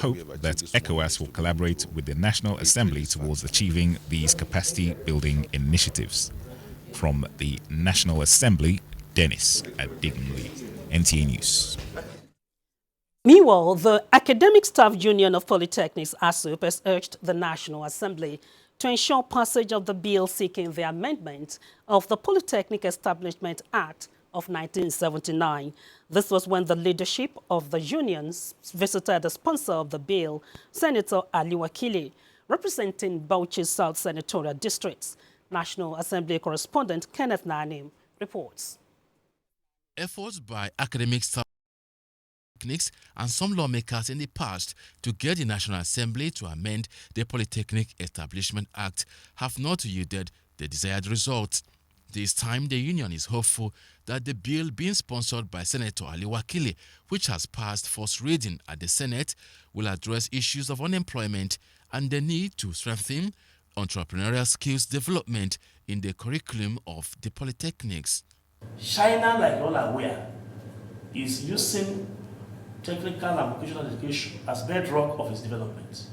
hope that ECOWAS will collaborate with the National Assembly towards achieving these capacity-building initiatives. From the National Assembly, Dennis Adigunle, NTA News. Meanwhile, the Academic Staff Union of Polytechnics, ASUP, has urged the National Assembly to ensure passage of the bill seeking the amendment of the Polytechnic Establishment Act of 1979. This was when the leadership of the unions visited the sponsor of the bill, Senator Ali Wakili, representing Bauchi South Senatorial Districts. National Assembly correspondent Kenneth Nanim reports. Efforts by academic staff and some lawmakers in the past to get the National Assembly to amend the Polytechnic Establishment Act have not yielded the desired result. This time, the union is hopeful that the bill being sponsored by Senator Ali Wakili, which has passed first reading at the Senate, will address issues of unemployment and the need to strengthen entrepreneurial skills development in the curriculum of the polytechnics. China, like you all are aware, is using technical and vocational education as bedrock of its development.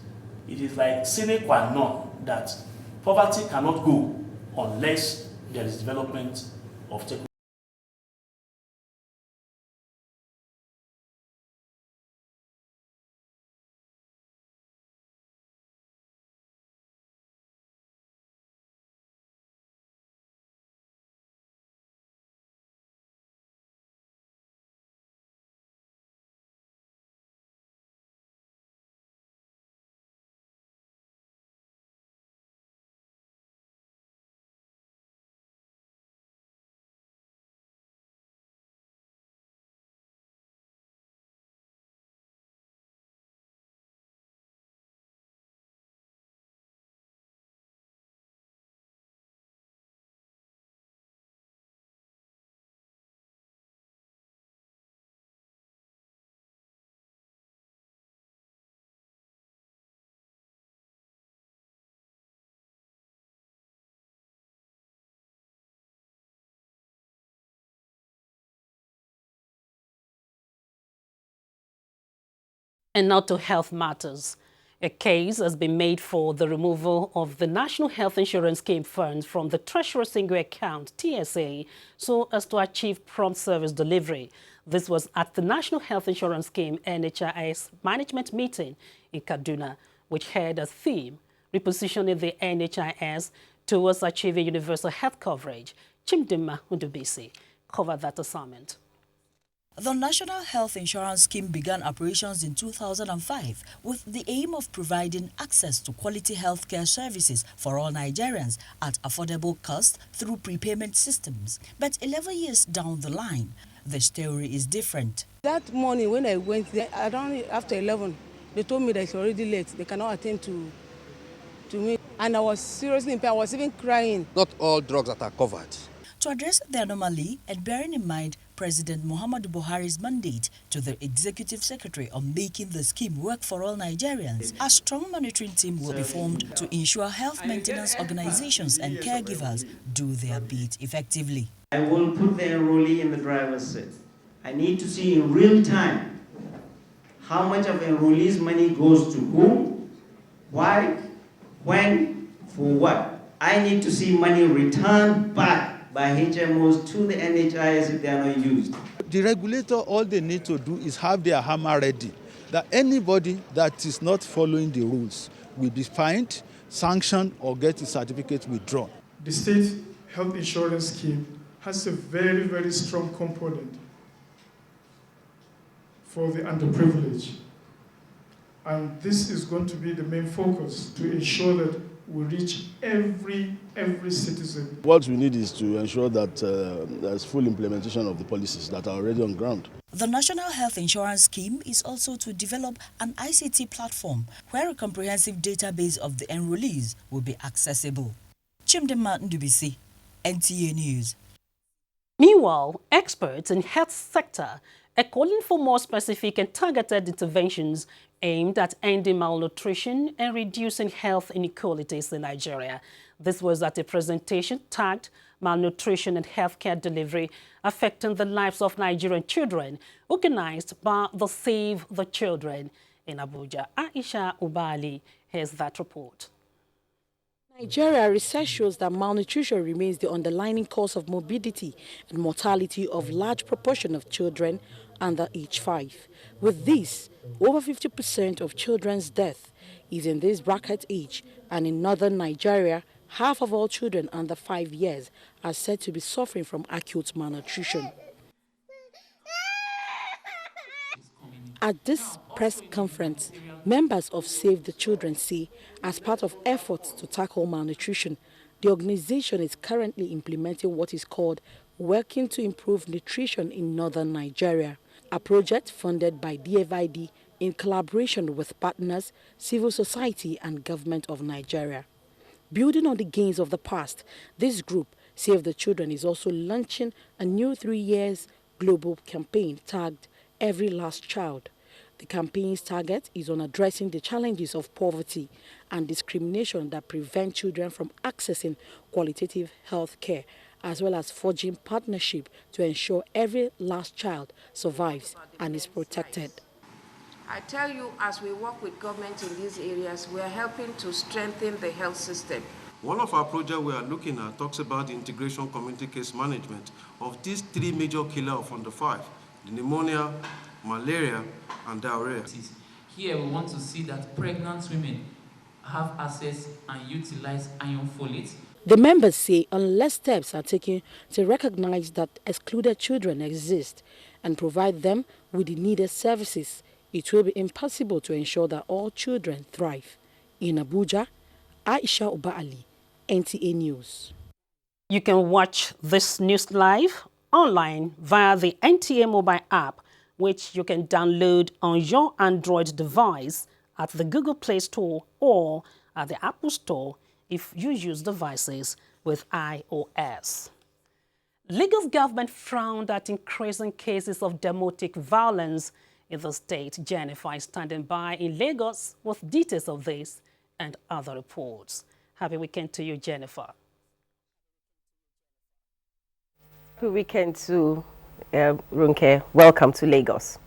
It is like sine qua non that poverty cannot go unless there is development of technical. And now to health matters. A case has been made for the removal of the National Health Insurance Scheme funds from the Treasury Single Account, TSA, so as to achieve prompt service delivery. This was at the National Health Insurance Scheme NHIS management meeting in Kaduna, which had a theme, repositioning the NHIS towards achieving universal health coverage. Chimdima Hundubisi covered that assignment. The National Health Insurance Scheme began operations in 2005 with the aim of providing access to quality healthcare services for all Nigerians at affordable cost through prepayment systems. But 11 years down the line, the story is different. That morning when I went there, around after 11, they told me that it's already late. They cannot attend to me. And I was seriously impaired. I was even crying. Not all drugs that are covered. To address the anomaly and bearing in mind President Muhammadu Buhari's mandate to the Executive Secretary on making the scheme work for all Nigerians, a strong monitoring team will be formed to ensure health maintenance organizations and caregivers do their bit effectively. I will put the enrollee in the driver's seat. I need to see in real time how much of enrollee's money goes to whom, why, when, for what. I need to see money returned back by HMOs to the NHIS if they are not used. The regulator, all they need to do is have their hammer ready, that anybody that is not following the rules will be fined, sanctioned, or get his certificate withdrawn. The state health insurance scheme has a very, very strong component for the underprivileged. And this is going to be the main focus to ensure that we reach every citizen. What we need is to ensure that there's full implementation of the policies that are already on ground. The National Health Insurance Scheme is also to develop an ICT platform where a comprehensive database of the enrollees will be accessible. Chimdema Ndubisi, NTA News. Meanwhile, experts in health sector are calling for more specific and targeted interventions aimed at ending malnutrition and reducing health inequalities in Nigeria. This was at a presentation tagged Malnutrition and Healthcare Delivery Affecting the Lives of Nigerian Children, organized by the Save the Children in Abuja. Aisha Ubali has that report. Nigeria, research shows that malnutrition remains the underlying cause of morbidity and mortality of large proportion of children under age 5. With this, over 50% of children's death is in this bracket age, and in northern Nigeria, half of all children under 5 years are said to be suffering from acute malnutrition. At this press conference, members of Save the Children say, as part of efforts to tackle malnutrition, the organization is currently implementing what is called Working to Improve Nutrition in Northern Nigeria, a project funded by DFID in collaboration with partners, civil society and government of Nigeria. Building on the gains of the past, this group, Save the Children, is also launching a new 3-year global campaign tagged Every Last Child. The campaign's target is on addressing the challenges of poverty and discrimination that prevent children from accessing qualitative health care, as well as forging partnership to ensure every last child survives and is protected. I tell you, as we work with government in these areas, we are helping to strengthen the health system. One of our projects we are looking at talks about the integration community case management of these 3 major killers of under 5, the pneumonia, malaria, and diarrhea. Here we want to see that pregnant women have access and utilize iron folate. The members say unless steps are taken to recognize that excluded children exist and provide them with the needed services, it will be impossible to ensure that all children thrive. In Abuja, Aisha Ubali, NTA News. You can watch this news live online via the NTA mobile app, which you can download on your Android device at the Google Play Store or at the Apple Store if you use devices with iOS. Lagos government frowned at increasing cases of domestic violence in the state. Jennifer is standing by in Lagos with details of this and other reports. Happy weekend to you, Jennifer. Happy weekend to Runke. Welcome to Lagos.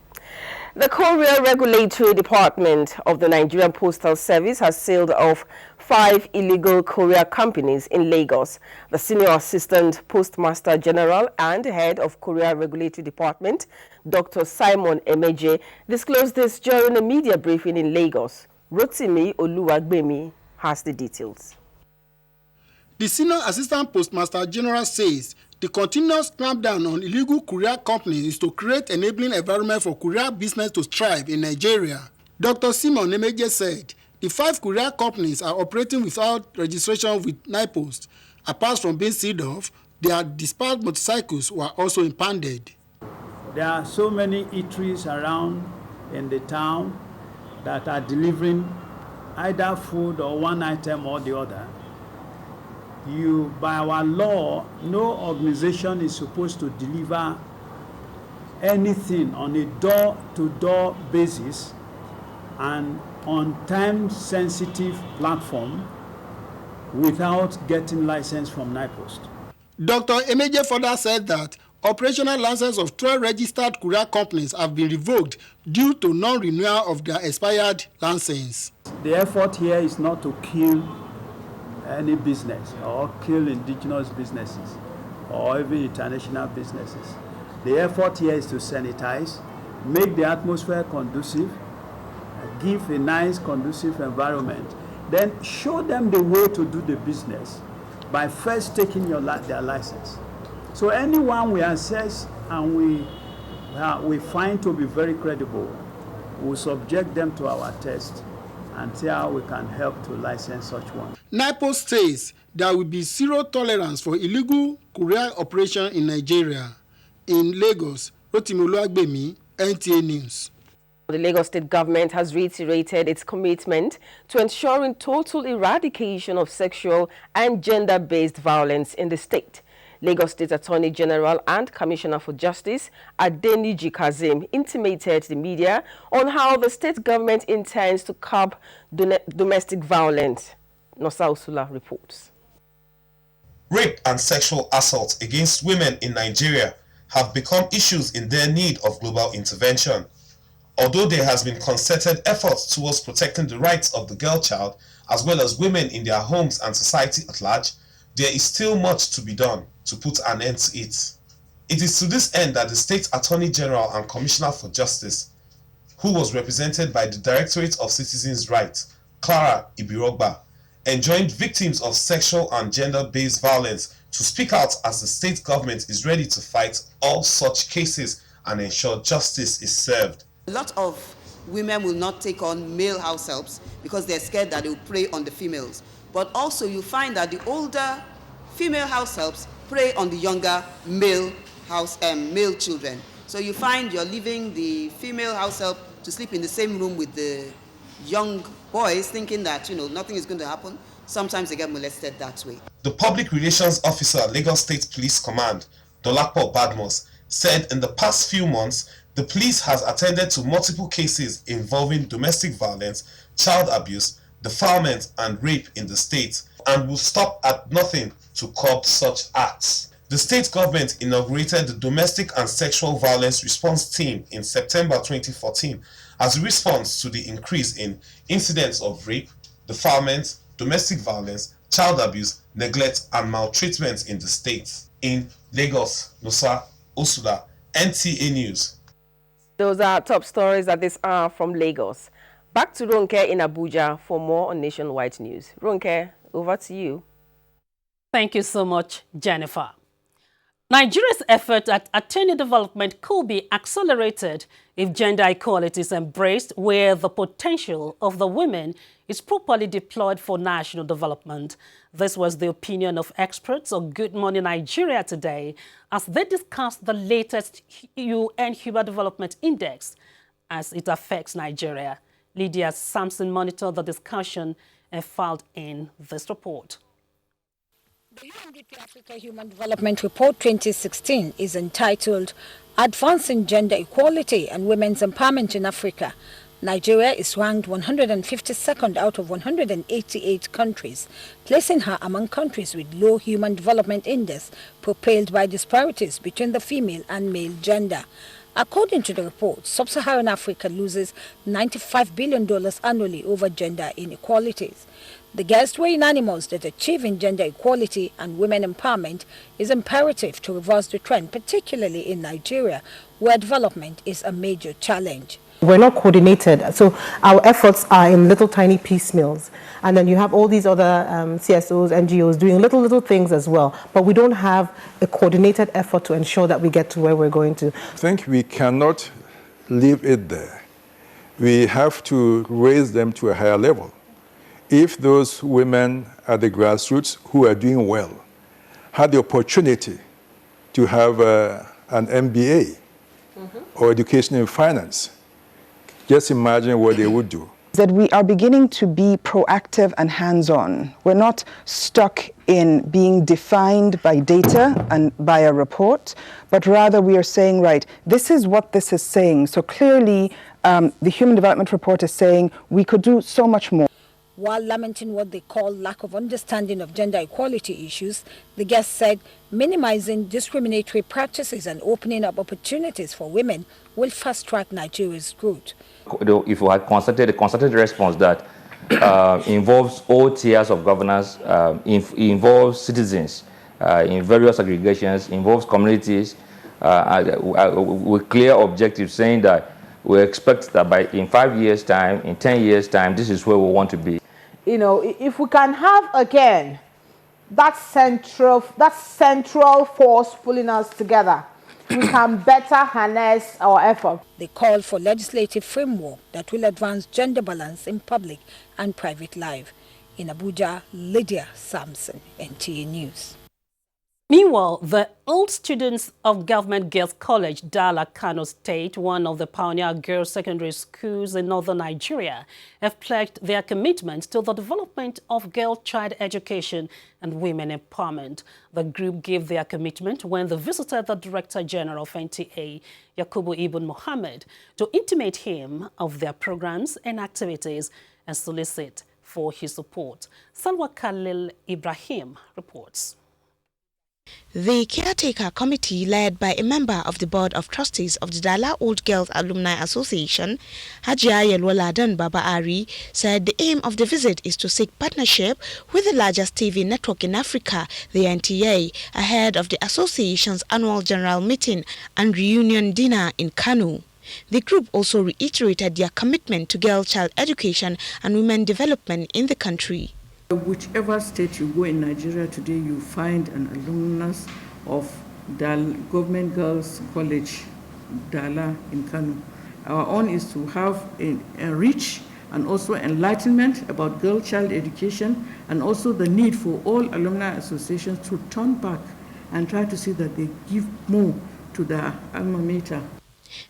The Courier Regulatory Department of the Nigerian Postal Service has sealed off 5 illegal courier companies in Lagos. The Senior Assistant Postmaster General and Head of Courier Regulatory Department, Dr. Simon Emeje, disclosed this during a media briefing in Lagos. Rotimi Oluwagbemi has the details. The Senior Assistant Postmaster General says the continuous clampdown on illegal courier companies is to create enabling environment for courier business to thrive in Nigeria. Dr. Simon Emeje said the 5 courier companies are operating without registration with NIPOST. Apart from being sealed off, their dispatched motorcycles were also impounded. There are so many eateries around in the town that are delivering either food or one item or the other. By our law, no organization is supposed to deliver anything on a door-to-door basis and on time-sensitive platform without getting license from NIPOST. Dr. Emeje further said that operational licenses of 12 registered courier companies have been revoked due to non-renewal of their expired license. The effort here is not to kill any business or kill indigenous businesses or even international businesses. The effort here is to sanitize, make the atmosphere conducive, give a nice conducive environment, then show them the way to do the business by first taking their license. So anyone we assess and we find to be very credible, we subject them to our test and see how we can help to license such one. NIPOST says there will be zero tolerance for illegal courier operation in Nigeria. In Lagos, Rotimi Oluwagbemi, NTA News. The Lagos State government has reiterated its commitment to ensuring total eradication of sexual and gender-based violence in the state. Lagos State Attorney General and Commissioner for Justice, Adeniji Kazim, intimated the media on how the state government intends to curb domestic violence. Nosa Usula reports. Rape and sexual assault against women in Nigeria have become issues in their need of global intervention. Although there has been concerted efforts towards protecting the rights of the girl child, as well as women in their homes and society at large, there is still much to be done to put an end to it. It is to this end that the State Attorney General and Commissioner for Justice, who was represented by the Directorate of Citizens' Rights, Clara Ibirogba, enjoined victims of sexual and gender-based violence to speak out as the state government is ready to fight all such cases and ensure justice is served. A lot of women will not take on male house helps because they're scared that they will prey on the females. But also you find that the older female house helps prey on the younger male children. So you find you're leaving the female house help to sleep in the same room with the young boys, thinking that, nothing is going to happen. Sometimes they get molested that way. The Public Relations Officer at Lagos State Police Command, Dolapo Badmus, said in the past few months, the police has attended to multiple cases involving domestic violence, child abuse, defilement, and rape in the state, and will stop at nothing to curb such acts. The state government inaugurated the Domestic and Sexual Violence Response Team in September 2014 as a response to the increase in incidents of rape, defilement, domestic violence, child abuse, neglect, and maltreatment in the state. In Lagos, Nosa Osuda, NTA News. Those are top stories at this hour from Lagos. Back to Ronke in Abuja for more on Nationwide News. Ronke, over to you. Thank you so much, Jennifer. Nigeria's effort at attaining development could be accelerated if gender equality is embraced, where the potential of the women is properly deployed for national development. This was the opinion of experts on Good Morning Nigeria today as they discussed the latest UN Human Development Index as it affects Nigeria. Lydia Sampson monitored the discussion and filed in this report. The UNDP Africa Human Development Report 2016 is entitled Advancing Gender Equality and Women's Empowerment in Africa. Nigeria is ranked 152nd out of 188 countries, placing her among countries with low Human Development Index propelled by disparities between the female and male gender. According to the report, Sub-Saharan Africa loses $95 billion annually over gender inequalities. The guests were unanimous that achieving gender equality and women empowerment is imperative to reverse the trend, particularly in Nigeria, where development is a major challenge. We're not coordinated, so our efforts are in little tiny piecemeals. And then you have all these other CSOs, NGOs doing little things as well. But we don't have a coordinated effort to ensure that we get to where we're going to. I think we cannot leave it there. We have to raise them to a higher level. If those women at the grassroots who are doing well had the opportunity to have an MBA or education in finance, just imagine what they would do. That we are beginning to be proactive and hands-on. We're not stuck in being defined by data and by a report, but rather we are saying, right, this is what this is saying. So clearly, the Human Development Report is saying we could do so much more. While lamenting what they call lack of understanding of gender equality issues, the guest said minimizing discriminatory practices and opening up opportunities for women will fast-track Nigeria's growth. If we had concerted a concerted response that involves all tiers of governance, involves citizens in various aggregations, involves communities, with clear objectives saying that we expect that in 5 years' time, in 10 years' time, this is where we want to be. You know, if we can have again that central force pulling us together, we can better harness our effort. They called for legislative framework that will advance gender balance in public and private life. In Abuja, Lydia Sampson, NTA News. Meanwhile, the old students of Government Girls College, Dala, Kano State, one of the pioneer girls' secondary schools in northern Nigeria, have pledged their commitment to the development of girl child education and women empowerment. The group gave their commitment when they visited the Director General of NTA, Yakubu Ibn Mohammed, to intimate him of their programs and activities and solicit for his support. Salwa Khalil Ibrahim reports. The caretaker committee, led by a member of the board of trustees of the Dala Old Girls Alumni Association, Hajia Yelwaladan Baba Ari, said the aim of the visit is to seek partnership with the largest TV network in Africa, the NTA, ahead of the association's annual general meeting and reunion dinner in Kano. The group also reiterated their commitment to girl child education and women development in the country. Whichever state you go in Nigeria today, you find an alumnus of Government Girls College, Dala in Kano. Our own is to have a rich and also enlightenment about girl child education, and also the need for all alumni associations to turn back and try to see that they give more to their alma mater.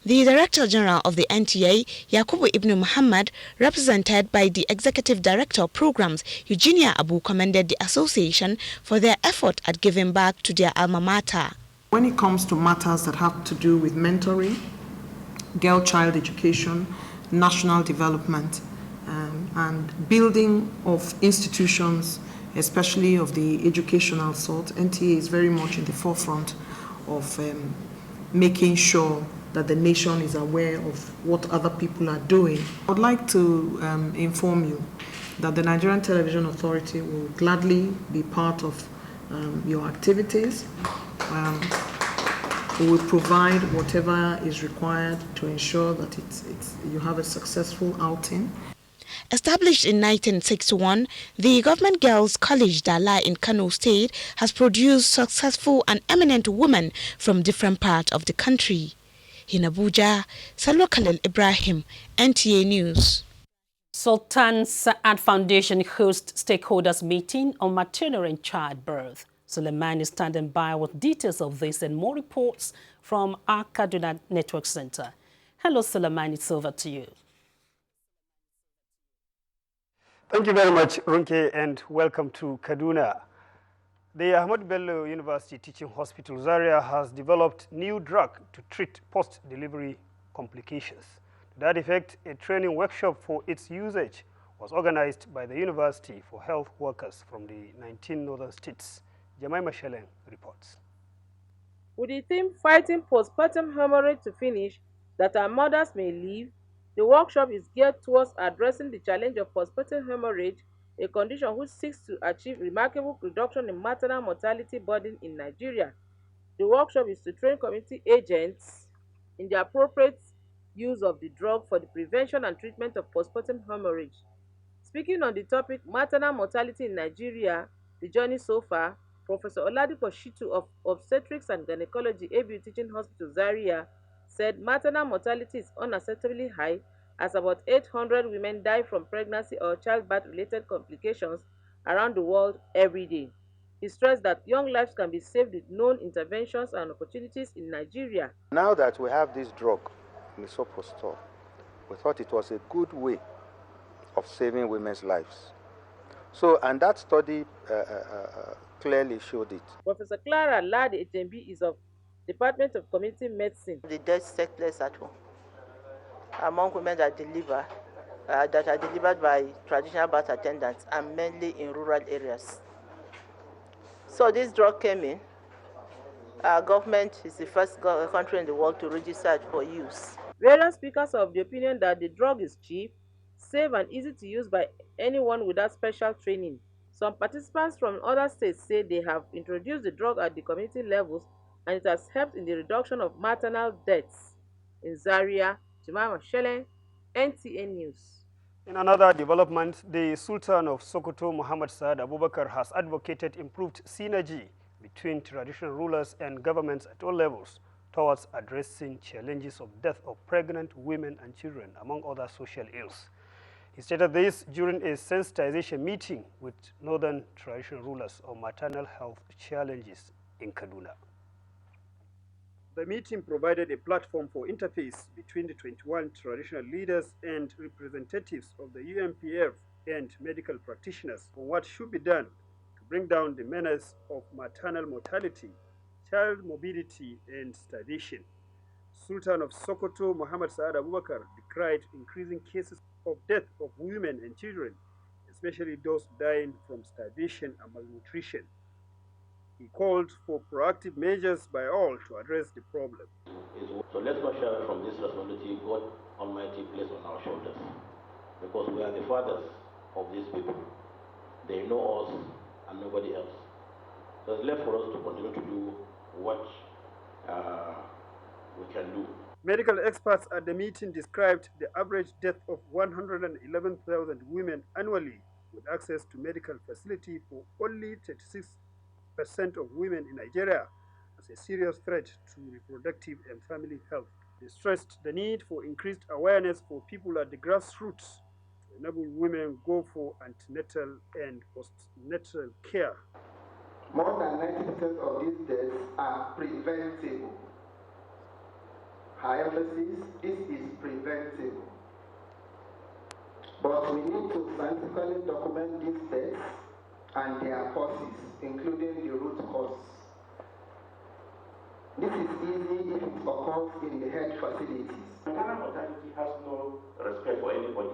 The Director General of the NTA, Yakubu Ibn Muhammad, represented by the Executive Director of Programs, Eugenia Abu, commended the association for their effort at giving back to their alma mater. When it comes to matters that have to do with mentoring, girl child education, national development, and building of institutions, especially of the educational sort, NTA is very much in the forefront of making sure that the nation is aware of what other people are doing. I would like to inform you that the Nigerian Television Authority will gladly be part of your activities. We will provide whatever is required to ensure that you have a successful outing. Established in 1961, the Government Girls College Dala in Kano State has produced successful and eminent women from different parts of the country. In Abuja, Salwa Khalil Ibrahim, NTA News. Sultan Saad Foundation hosts stakeholders meeting on maternal and childbirth. Suleiman is standing by with details of this and more reports from our Kaduna Network Center. Hello, Suleiman, it's over to you. Thank you very much, Runke, and welcome to Kaduna. The Ahmad Bello University Teaching Hospital Zaria has developed new drug to treat post-delivery complications. To that effect, a training workshop for its usage was organized by the University for Health Workers from the 19 northern states. Jemima Sheleng reports. With the theme Fighting Postpartum Hemorrhage to Finish, that our mothers may live, the workshop is geared towards addressing the challenge of postpartum hemorrhage, a condition which seeks to achieve remarkable reduction in maternal mortality burden in Nigeria. The workshop is to train community agents in the appropriate use of the drug for the prevention and treatment of postpartum hemorrhage. Speaking on the topic maternal mortality in Nigeria, the journey so far, Professor Oladipo Shitu of Obstetrics and Gynecology, ABU Teaching Hospital Zaria, said maternal mortality is unacceptably high, as about 800 women die from pregnancy or childbirth-related complications around the world every day. He stressed that young lives can be saved with known interventions and opportunities in Nigeria. Now that we have this drug, misoprostol, we thought it was a good way of saving women's lives. So, and that study clearly showed it. Professor Clara Ladi Ejembi is of Department of Community Medicine. The deaths take place at home among women that are delivered by traditional birth attendants and mainly in rural areas. So this drug came in. Our government is the first country in the world to register it for use. Various speakers are of the opinion that the drug is cheap, safe and easy to use by anyone without special training. Some participants from other states say they have introduced the drug at the community levels and it has helped in the reduction of maternal deaths. In Zaria, Jemima Sheleng, NTA News. In another development, the Sultan of Sokoto, Muhammad Saad Abubakar, has advocated improved synergy between traditional rulers and governments at all levels towards addressing challenges of death of pregnant women and children, among other social ills. He stated this during a sensitization meeting with northern traditional rulers on maternal health challenges in Kaduna. The meeting provided a platform for interface between the 21 traditional leaders and representatives of the UNPF and medical practitioners on what should be done to bring down the menace of maternal mortality, child morbidity, and starvation. Sultan of Sokoto, Muhammad Saad Abubakar, decried increasing cases of death of women and children, especially those dying from starvation and malnutrition. He called for proactive measures by all to address the problem. So let's not share from this responsibility God Almighty placed on our shoulders, because we are the fathers of these people. They know us and nobody else. So it's left for us to continue to do what we can do. Medical experts at the meeting described the average death of 111,000 women annually with access to medical facility for only 36% of women in Nigeria as a serious threat to reproductive and family health. They stressed the need for increased awareness for people at the grassroots to enable women go for antenatal and postnatal care. More than 90% of these deaths are preventable. High emphasis, this is preventable. But we need to scientifically document these deaths and their causes, including the root cause. This is easy if it occurs in the health facilities. Maternal mortality has no respect for anybody.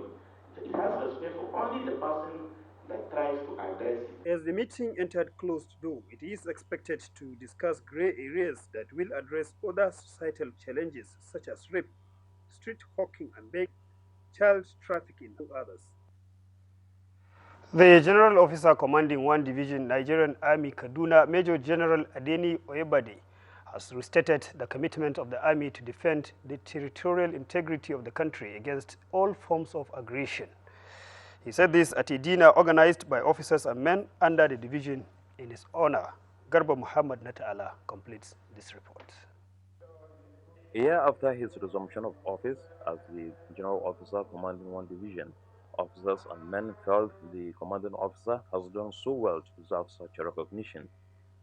It has respect for only the person that tries to address it. As the meeting entered closed door, it is expected to discuss gray areas that will address other societal challenges such as rape, street hawking and begging, child trafficking, and others. The General Officer Commanding 1 Division, Nigerian Army Kaduna, Major General Adeni Oyebade, has restated the commitment of the Army to defend the territorial integrity of the country against all forms of aggression. He said this at a dinner organized by officers and men under the division in his honor. Garba Muhammad Nata'ala completes this report. A year after his resumption of office as the General Officer Commanding 1 Division, officers and men felt the commanding officer has done so well to deserve such a recognition.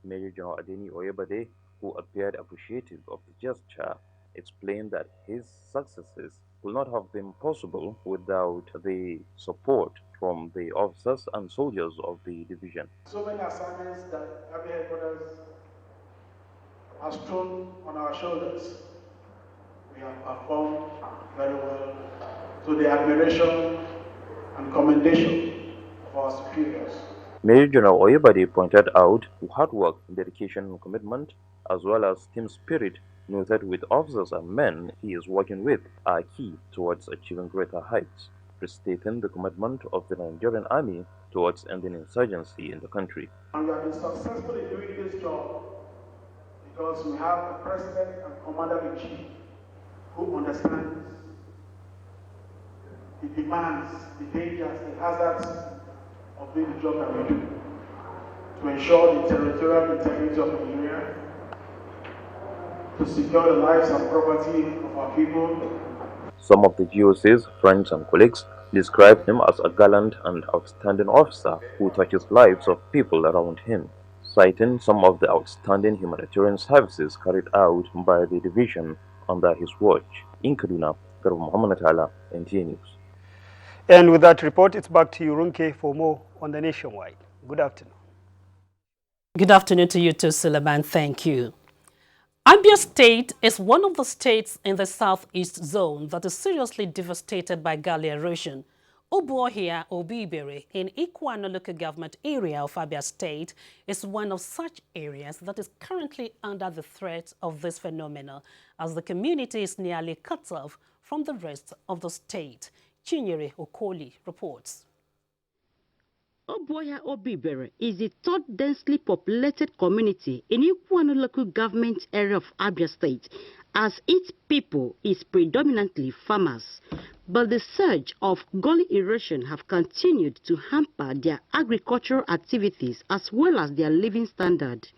Major General Adeni Oyebade, who appeared appreciative of the gesture, explained that his successes would not have been possible without the support from the officers and soldiers of the division. So many assignments that Army headquarters has thrown on our shoulders, we have performed very well to the admiration and commendation of our superiors. Major General Oyebade pointed out the hard work, dedication and commitment, as well as team spirit noted with officers and men he is working with are key towards achieving greater heights, restating the commitment of the Nigerian Army towards ending insurgency in the country. And we have been successful in doing this job because we have a President and Commander-in-Chief who understands the demands, the dangers, the hazards of doing the job that we do to ensure the territorial integrity of Nigeria, to secure the lives and property of our people. Some of the GOC's friends and colleagues described him as a gallant and outstanding officer who touches lives of people around him, citing some of the outstanding humanitarian services carried out by the division under his watch. In Kaduna, Garba Muhammad Nata'ala, NTA News. And with that report, it's back to you, Runke, for more on the Nationwide. Good afternoon. Good afternoon to you too, Suleiman. Thank you. Abia State is one of the states in the southeast zone that is seriously devastated by gully erosion. Obuohia Obibere in Ikwano local government area of Abia State is one of such areas that is currently under the threat of this phenomenon, as the community is nearly cut off from the rest of the state. Chinyere Okoli reports. Obuohia Obibere is the third densely populated community in Ikwano local government area of Abia State, as its people is predominantly farmers. But the surge of gully erosion have continued to hamper their agricultural activities as well as their living standard.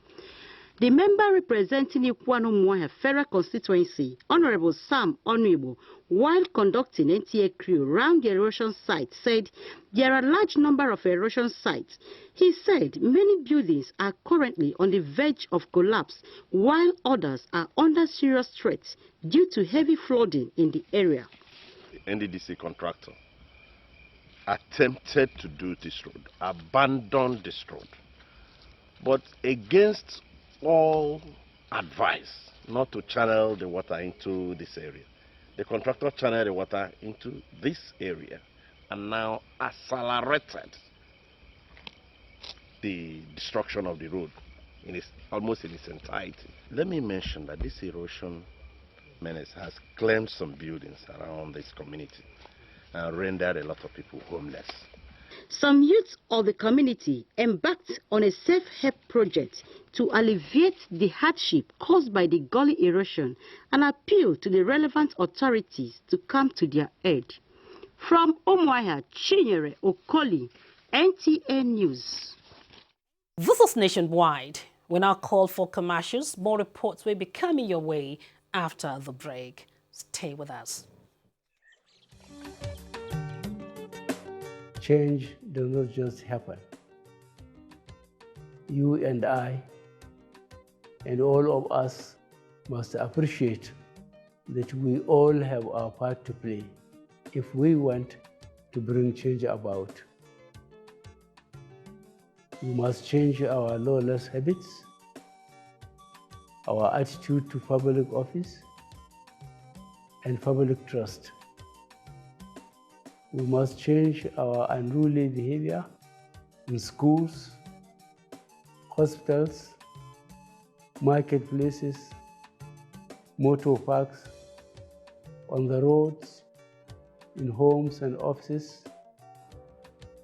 The member representing Ikwano Muaha Federal Constituency, Honorable Sam Onuibo, while conducting NTA crew around the erosion site, said there are a large number of erosion sites. He said many buildings are currently on the verge of collapse, while others are under serious threats due to heavy flooding in the area. The NDDC contractor attempted to do this road, abandoned this road, but against all advice not to channel the water into this area. The contractor channeled the water into this area and now accelerated the destruction of the road almost in its entirety. Let me mention that this erosion menace has claimed some buildings around this community and rendered a lot of people homeless. Some youths of the community embarked on a self-help project to alleviate the hardship caused by the gully erosion and appeal to the relevant authorities to come to their aid. From Umuahia, Chinyere Okoli, NTA News. This is Nationwide. We now call for commercials. More reports will be coming your way after the break. Stay with us. Change does not just happen. You and I and all of us must appreciate that we all have our part to play if we want to bring change about. We must change our lawless habits, our attitude to public office, and public trust. We must change our unruly behavior in schools, hospitals, marketplaces, motor parks, on the roads, in homes and offices.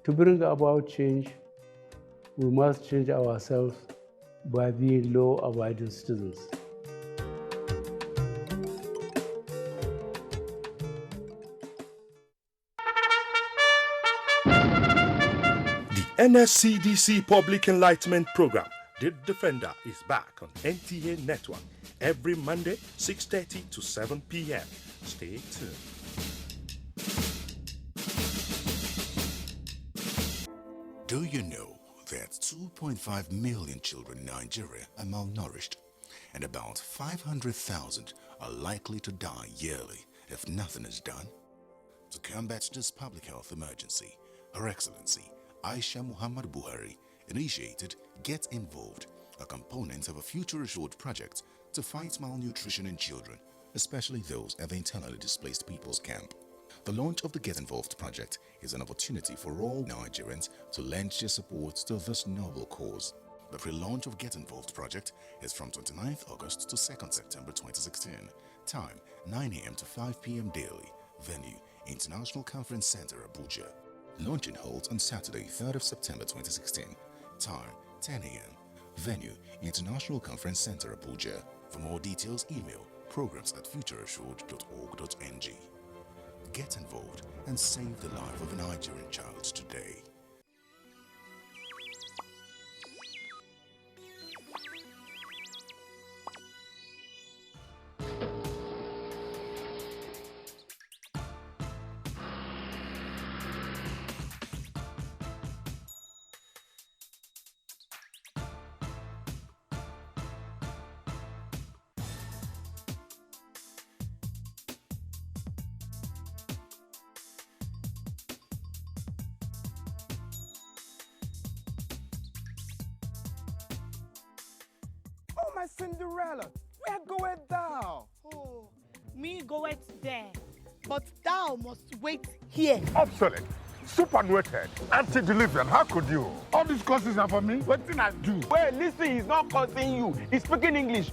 To bring about change, we must change ourselves by being law-abiding citizens. NSCDC Public Enlightenment Program, The Defender, is back on NTA Network every Monday, 6:30 to 7 p.m. Stay tuned. Do you know that 2.5 million children in Nigeria are malnourished, and about 500,000 are likely to die yearly if nothing is done? To combat this public health emergency, Her Excellency Aisha Muhammad Buhari initiated Get Involved, a component of a future assured project to fight malnutrition in children, especially those at the internally displaced people's camp. The launch of the Get Involved project is an opportunity for all Nigerians to lend their support to this noble cause. The pre-launch of Get Involved project is from 29th August to 2nd September 2016. Time 9 a.m. to 5 p.m. daily. Venue International Conference Center, Abuja. Launching holds on Saturday, 3rd of September 2016. Time 10 a.m. Venue International Conference Center, Abuja. For more details, email programs@futureassured.org.ng. Get involved and save the life of a Nigerian child today. My Cinderella, where goeth thou? Oh, me goeth there, but thou must wait here. Obsolete, superannuated, antediluvian, how could you? All these courses are for me. What did I do? Well, listen, he's not cursing you. He's speaking English.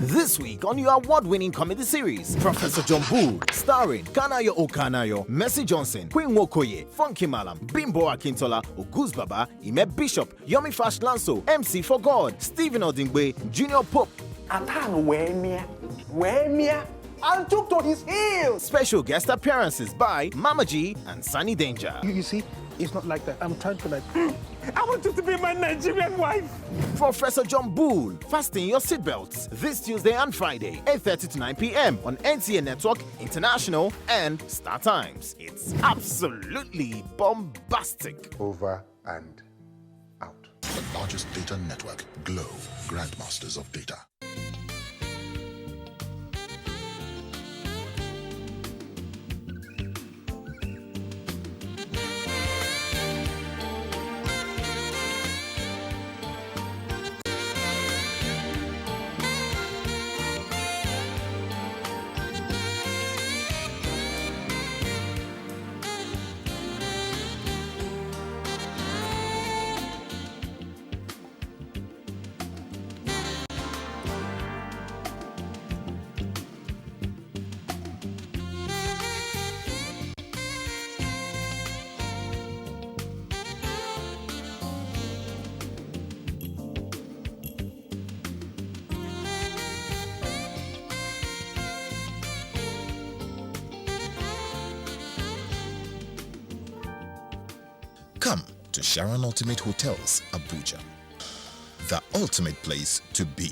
This week on your award-winning comedy series, Professor John Bull, starring Kanayo Okanayo, Mercy Johnson, Queen Wokoye, Funky Malam, Bimbo Akintola, Oguz Baba, Ime Bishop, Yomi Fash Lanso, MC for God, Stephen Odingwe, Junior Pope. I took to his heels. Special guest appearances by Mama G and Sunny Danger. You see, it's not like that. I'm trying to I want you to be my Nigerian wife. Professor John Bull, fasten your seatbelts this Tuesday and Friday, 8:30 to 9 p.m. on NTA Network, International, and Star Times. It's absolutely bombastic. Over and out. The largest data network, Glow, Grandmasters of Data. Come to Sharon Ultimate Hotels, Abuja, the ultimate place to be.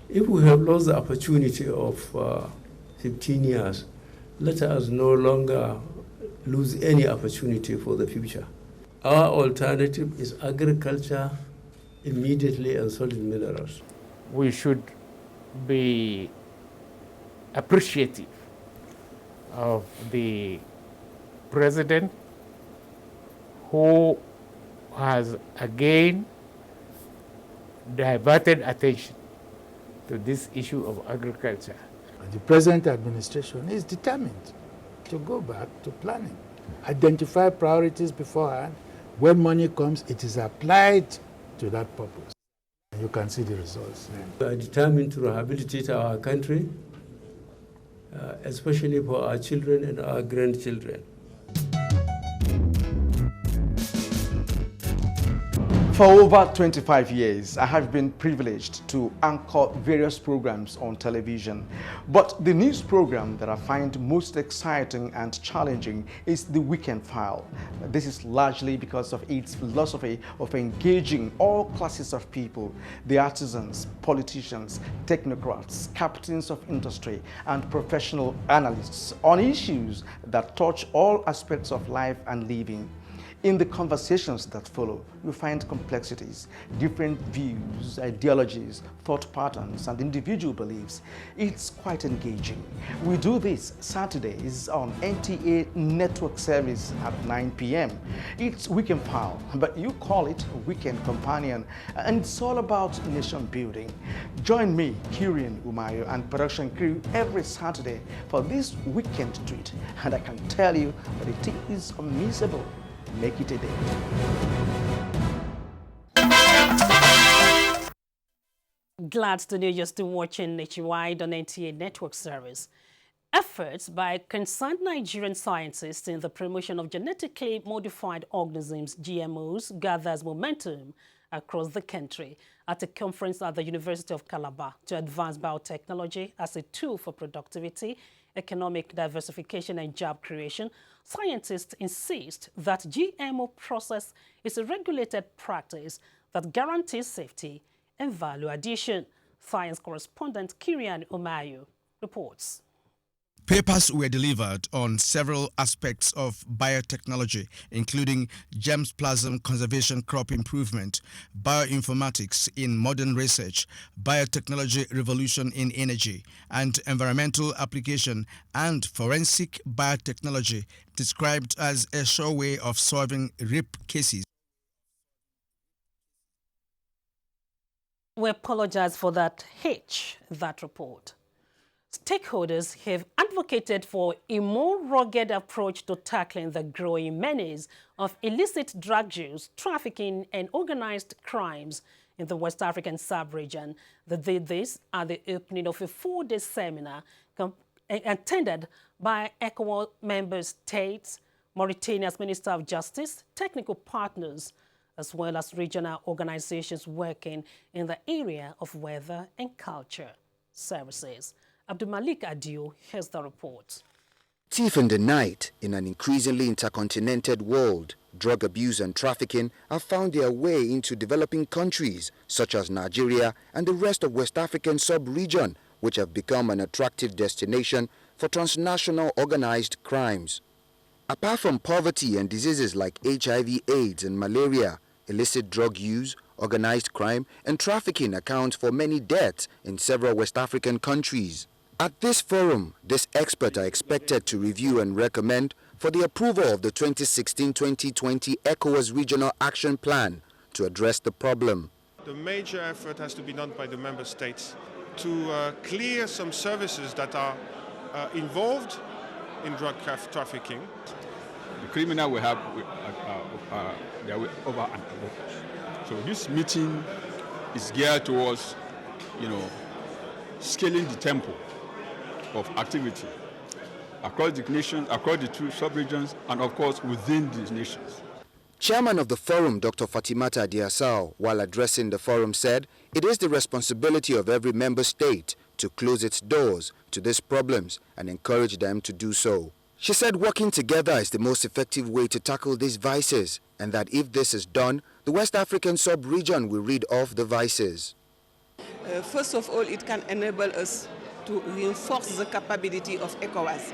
If we have lost the opportunity of 15 years, let us no longer lose any opportunity for the future. Our alternative is agriculture immediately and solid minerals. We should be appreciative of the president who has again diverted attention to this issue of agriculture. The present administration is determined to go back to planning, identify priorities beforehand. When money comes, it is applied to that purpose. You can see the results. We are determined to rehabilitate our country, especially for our children and our grandchildren. For over 25 years, I have been privileged to anchor various programs on television. But the news program that I find most exciting and challenging is The Weekend File. This is largely because of its philosophy of engaging all classes of people, the artisans, politicians, technocrats, captains of industry, and professional analysts on issues that touch all aspects of life and living. In the conversations that follow, you find complexities, different views, ideologies, thought patterns, and individual beliefs. It's quite engaging. We do this Saturdays on NTA Network Service at 9 p.m. It's Weekend File, but you call it Weekend Companion, and it's all about nation building. Join me, Kirian Umayo, and production crew every Saturday for this weekend treat, and I can tell you that it is unmissable. Make it a day. Glad to know you're still watching Nationwide on NTA Network Service. Efforts by concerned Nigerian scientists in the promotion of genetically modified organisms, GMOs, gathers momentum across the country at a conference at the University of Calabar to advance biotechnology as a tool for productivity, economic diversification, and job creation. Scientists insist that GMO process is a regulated practice that guarantees safety and value addition. Science correspondent Kirian Umayo reports. Papers were delivered on several aspects of biotechnology, including germplasm conservation, crop improvement, bioinformatics in modern research, biotechnology revolution in energy, and environmental application, and forensic biotechnology, described as a sure way of solving rape cases. We apologize for that report. Stakeholders have advocated for a more rugged approach to tackling the growing menace of illicit drug use, trafficking, and organized crimes in the West African sub-region. They did this at the opening of a 4-day seminar attended by ECOWAS member states, Mauritania's Minister of Justice, technical partners, as well as regional organizations working in the area of weather and culture services. Abdulmalik Adio has the report. Thief in the night, in an increasingly intercontinental world, drug abuse and trafficking have found their way into developing countries such as Nigeria and the rest of West African sub-region, which have become an attractive destination for transnational organized crimes. Apart from poverty and diseases like HIV, AIDS, and malaria, illicit drug use, organized crime, and trafficking account for many deaths in several West African countries. At this forum, these experts are expected to review and recommend for the approval of the 2016-2020 ECOWAS Regional Action Plan to address the problem. The major effort has to be done by the member states to clear some services that are involved in drug trafficking. The criminal will have their way over and above. So this meeting is geared towards, scaling the tempo of activity across the nation, across the two sub-regions, and of course within these nations. Chairman of the forum, Dr. Fatimata Diasao, while addressing the forum, said it is the responsibility of every member state to close its doors to these problems and encourage them to do so. She said working together is the most effective way to tackle these vices, and that if this is done, the West African sub-region will rid off the vices. First of all, it can enable us to reinforce the capability of ECOWAS,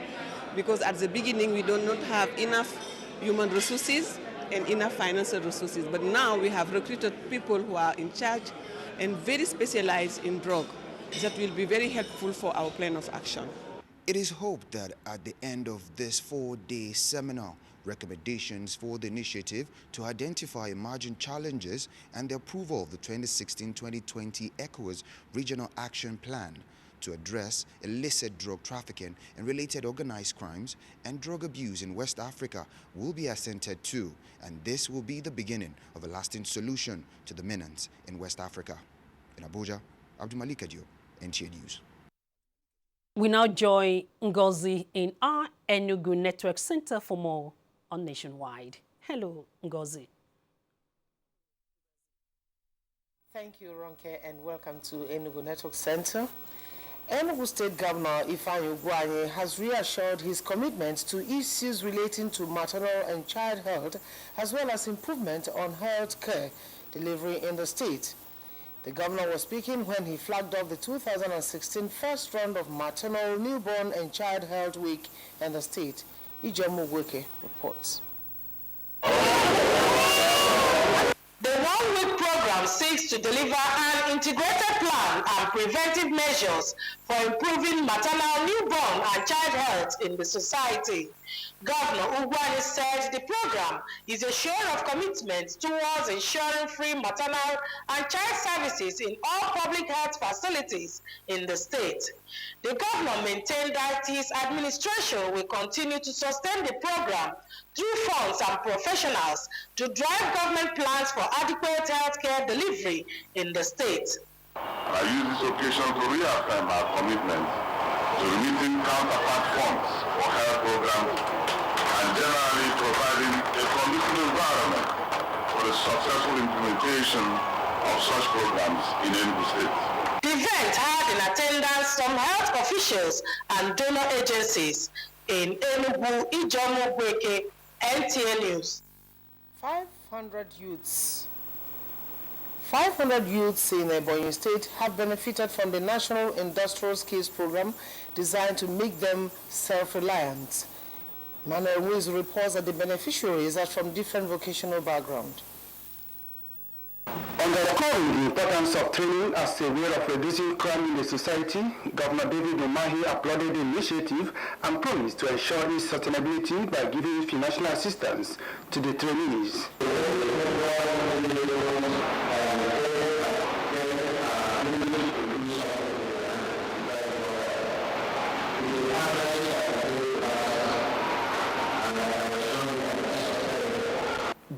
because at the beginning we do not have enough human resources and enough financial resources. But now we have recruited people who are in charge and very specialized in drug. That will be very helpful for our plan of action. It is hoped that at the end of this 4-day seminar, recommendations for the initiative to identify emerging challenges and the approval of the 2016-2020 ECOWAS Regional Action Plan to address illicit drug trafficking and related organized crimes and drug abuse in West Africa will be assented to, and this will be the beginning of a lasting solution to the menace in West Africa. In Abuja, Abdulmalik Adio, NTA News. We now join Ngozi in our Enugu Network Center for more on Nationwide. Hello, Ngozi. Thank you, Ronke, and welcome to Enugu Network Center. Enugu State Governor Ifeanyi Ugwuanyi has reassured his commitment to issues relating to maternal and child health, as well as improvement on health care delivery in the state. The governor was speaking when he flagged off the 2016 first round of Maternal, Newborn and Child Health Week in the state. Ijamu Weke reports. The one-week program seeks to deliver an integrated plan and preventive measures for improving maternal, newborn and child health in the society. Governor Ugwuanyi said the program is a show of commitment towards ensuring free maternal and child services in all public health facilities in the state. The governor maintained that his administration will continue to sustain the program through funds and professionals to drive government plans for adequate health care delivery in the state. I use this occasion to reaffirm our commitment to remitting counterpart funds for health programs and generally providing a conducive environment for the successful implementation of such programs in Enugu State. The event had in attendance some health officials and donor agencies. In Enugu, Ijamu Weke, NTA News. 500 youths in Ebonyi State have benefited from the National Industrial Skills Program designed to make them self-reliant. Manuel Ruiz reports that the beneficiaries are from different vocational backgrounds. Underscoring the importance of training as a way of reducing crime in the society, Governor David Umahi applauded the initiative and promised to ensure its sustainability by giving financial assistance to the trainees.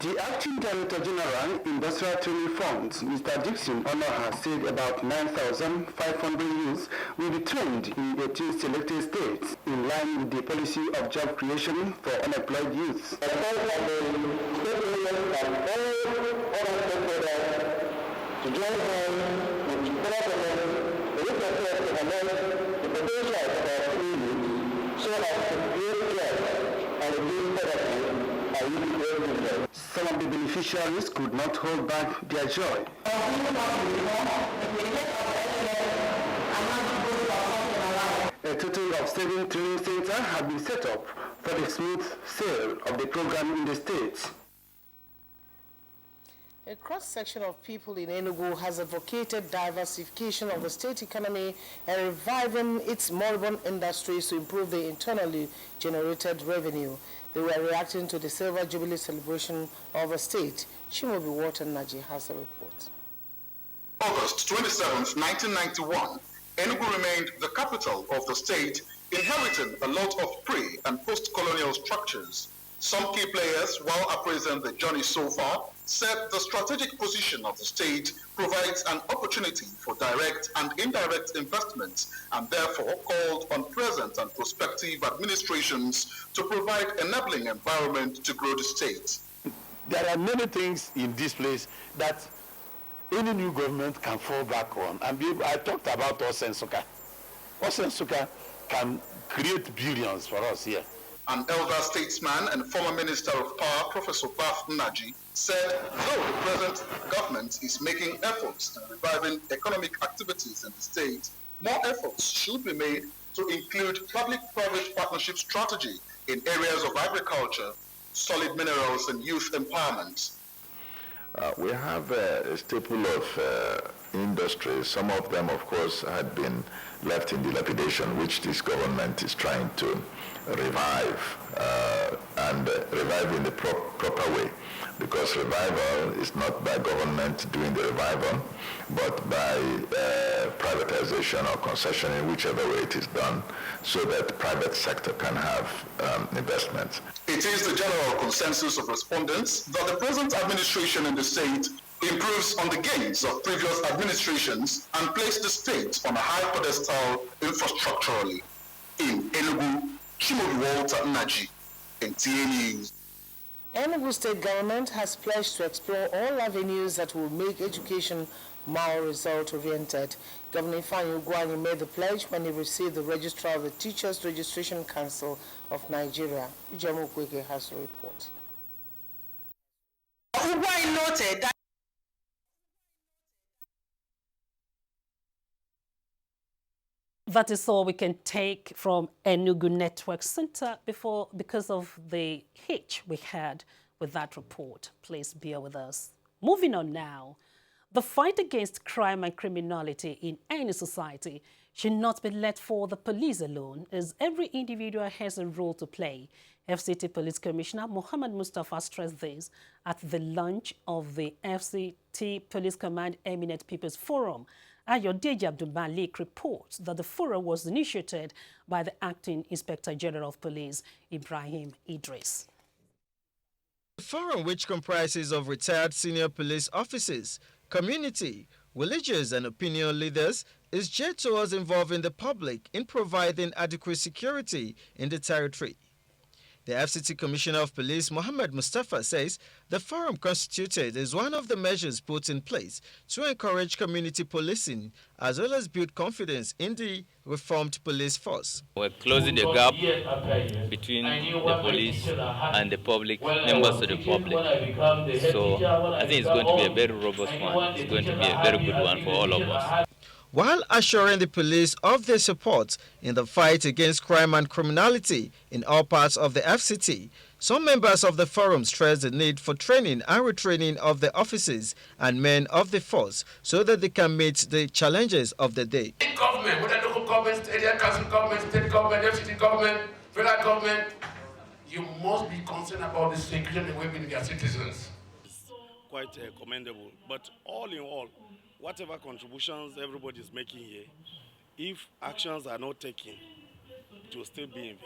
The Acting Director General, Industrial Training Funds, Mr. Dixon Onoha, said about 9,500 youths will be trained in 18 selected states in line with the policy of job creation for unemployed youths. To join hands with the government, we prepare to harness the potential of our youth so as to create jobs and reduce poverty. Some of the beneficiaries could not hold back their joy. A total of 7 training centers have been set up for the smooth sale of the program in the state. A cross-section of people in Enugu has advocated diversification of the state economy and reviving its moribund industries to improve the internally generated revenue. They were reacting to the Silver Jubilee celebration of the state. Chimobi Wharton Naji has a report. August 27, 1991, Enugu remained the capital of the state, inheriting a lot of pre- and post-colonial structures. Some key players, while appraising the journey so far, said the strategic position of the state provides an opportunity for direct and indirect investments, and therefore called on present and prospective administrations to provide enabling environment to grow the state. There are many things in this place that any new government can fall back on. And I talked about Osensuka. Osensuka can create billions for us here. An elder statesman and former Minister of Power, Professor Baf Naji, said though the present government is making efforts in reviving economic activities in the state, more efforts should be made to include public-private partnership strategy in areas of agriculture, solid minerals, and youth empowerment. We have a staple of industries. Some of them, of course, had been left in dilapidation, which this government is trying to revive and revive in the proper way. Because revival is not by government doing the revival, but by privatization or concession, in whichever way it is done, so that the private sector can have investments. It is the general consensus of respondents that the present administration in the state improves on the gains of previous administrations and places the state on a high pedestal infrastructurally. In Enugu, Chimobi Walter Naji, NTA News. Enugu State Government has pledged to explore all avenues that will make education more result-oriented. Governor Ifeanyi Ugwuanyi made the pledge when he received the registrar of the Teachers Registration Council of Nigeria. Ujemo Kweke has a report. Ugwuanyi noted that that is all we can take from Enugu Network Center because of the hitch we had with that report. Please bear with us. Moving on now. The fight against crime and criminality in any society should not be left for the police alone, as every individual has a role to play. FCT Police Commissioner Mohammed Mustafa stressed this at the launch of the FCT Police Command Eminent People's Forum. Ayodeji Abdul Malik reports that the forum was initiated by the Acting Inspector General of Police, Ibrahim Idris. The forum, which comprises of retired senior police officers, community, religious and opinion leaders, is geared towards involving the public in providing adequate security in the territory. The FCT Commissioner of Police, Mohammed Mustafa, says the forum constituted as one of the measures put in place to encourage community policing as well as build confidence in the reformed police force. We're closing the gap between the police and the public, members of the public. So I think it's going to be a very robust one. It's going to be a very good one for all of us. While assuring the police of their support in the fight against crime and criminality in all parts of the FCT, some members of the forum stressed the need for training and retraining of the officers and men of the force so that they can meet the challenges of the day. In government, whether local government, area council government, state government, FCT government, federal government, you must be concerned about the security and well-being of your citizens. It's quite commendable, but all in all, whatever contributions everybody is making here, if actions are not taken, it will still be in vain.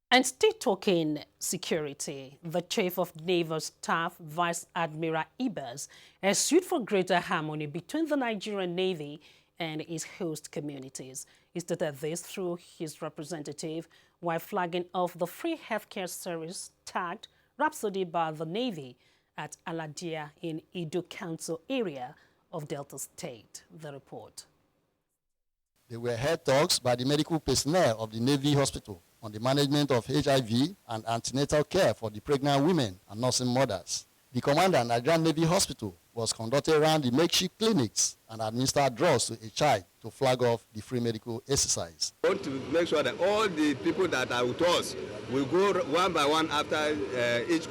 And still talking security, the Chief of Naval Staff, Vice Admiral Ibas, has sued for greater harmony between the Nigerian Navy and its host communities. He stated this through his representative while flagging off the free healthcare service tagged Rhapsody by the Navy at Aladia in Edo Council area of Delta State. The report. They were held talks by the medical personnel of the Navy Hospital on the management of HIV and antenatal care for the pregnant women and nursing mothers. The commander at Nigerian Navy Hospital was conducted around the makeshift clinics and administered drugs to a child to flag off the free medical exercise. We want to make sure that all the people that are with us will go one by one after each.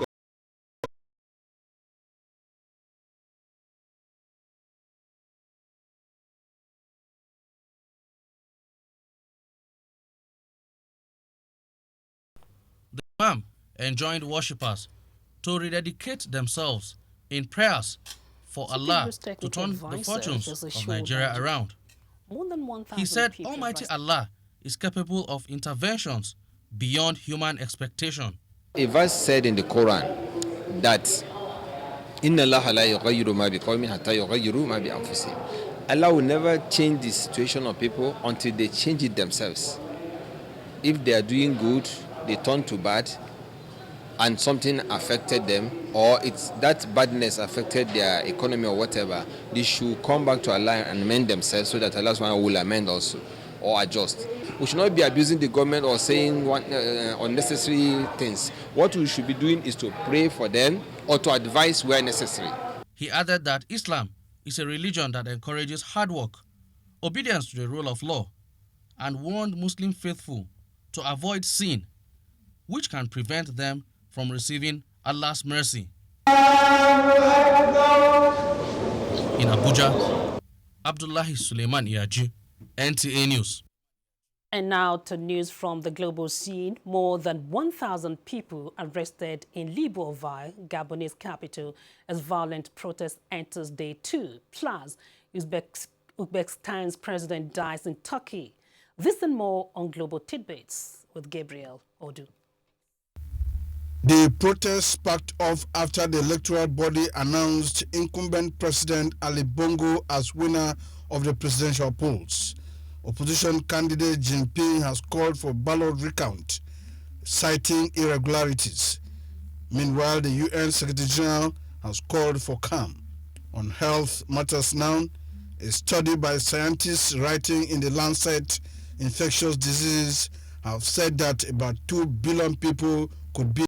The Imam enjoined worshippers to rededicate themselves in prayers for Allah to turn the fortunes of Nigeria around. He said Almighty Allah is capable of interventions beyond human expectation. A verse said in the Quran that Inna Allah la yughayyiru ma biqawmin hatta yughayyiru ma bi anfusihim. Allah will never change the situation of people until they change it themselves. If they are doing good, they turn to bad and something affected them, or it's that badness affected their economy or whatever, they should come back to Allah and amend themselves so that Allah will amend also or adjust. We should not be abusing the government or saying unnecessary things. What we should be doing is to pray for them or to advise where necessary. He added that Islam is a religion that encourages hard work, obedience to the rule of law, and warned Muslim faithful to avoid sin, which can prevent them from receiving Allah's mercy. In Abuja, Abdullahi Suleiman Iyaji, NTA News. And now to news from the global scene. More than 1,000 people arrested in Libreville, Gabonese capital, as violent protest enters day 2. Plus, Uzbekistan's president dies in Turkey. This and more on Global Tidbits with Gabriel Odu. The protest sparked off after the electoral body announced incumbent President Ali Bongo as winner of the presidential polls. Opposition candidate Jinping has called for ballot recount, citing irregularities. Meanwhile, the UN Secretary General has called for calm. On health matters now, a study by scientists writing in the Lancet Infectious Diseases have said that about 2 billion people could be